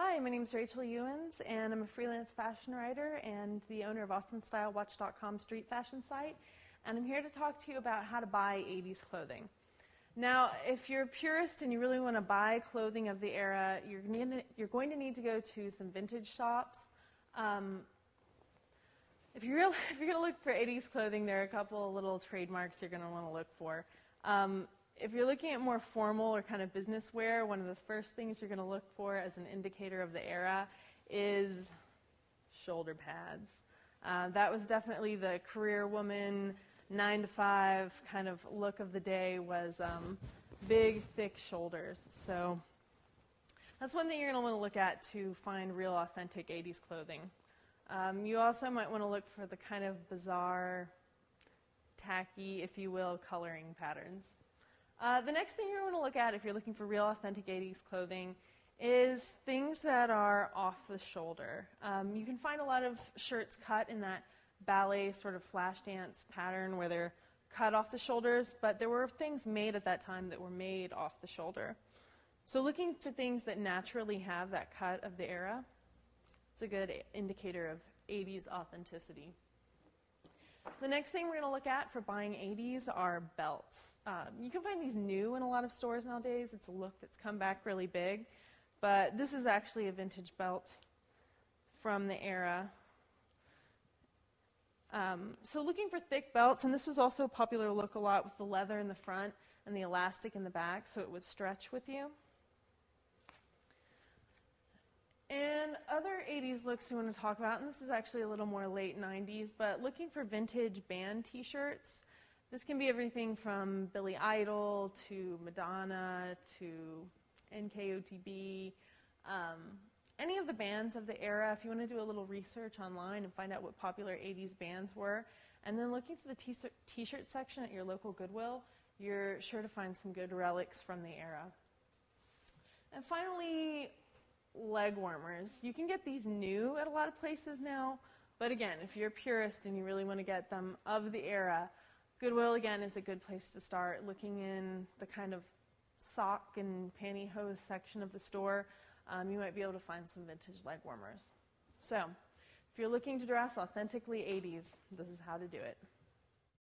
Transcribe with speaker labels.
Speaker 1: Hi, my name is Rachel Ewens, and I'm a freelance fashion writer and the owner of AustinStyleWatch.com street fashion site. And I'm here to talk to you about how to buy 80s clothing. Now, if you're a purist and you really want to buy clothing of the era, you're going to need to go to some vintage shops. If you're going to look for 80s clothing, there are a couple of little trademarks you're going to want to look for. If you're looking at more formal or kind of business wear, one of the first things you're going to look for as an indicator of the era is shoulder pads. That was definitely the career woman, 9-to-5 kind of look of the day, was big, thick shoulders. So that's one thing you're going to want to look at to find real, authentic 80s clothing. You also might want to look for the kind of bizarre, tacky, if you will, coloring patterns. The next thing you're going to look at if you're looking for real, authentic 80s clothing is things that are off the shoulder. You can find a lot of shirts cut in that ballet sort of flash dance pattern where they're cut off the shoulders, but there were things made at that time that were made off the shoulder. So looking for things that naturally have that cut of the era, it's a good indicator of 80s authenticity. The next thing we're going to look at for buying 80s are belts. You can find these new in a lot of stores nowadays. It's a look that's come back really big, but this is actually a vintage belt from the era. So looking for thick belts, and this was also a popular look a lot with the leather in the front and the elastic in the back, so it would stretch with you. And other 80s looks we want to talk about, and this is actually a little more late 90s, but looking for vintage band t-shirts. This can be everything from Billy Idol to Madonna to NKOTB. Any of the bands of the era, if you want to do a little research online and find out what popular 80s bands were, and then looking for the t-shirt section at your local Goodwill, you're sure to find some good relics from the era. And finally, leg warmers. You can get these new at a lot of places now, but again, if you're a purist and you really want to get them of the era, Goodwill again is a good place to start, looking in the kind of sock and pantyhose section of the store. You might be able to find some vintage leg warmers. So, if you're looking to dress authentically 80s, this is how to do it.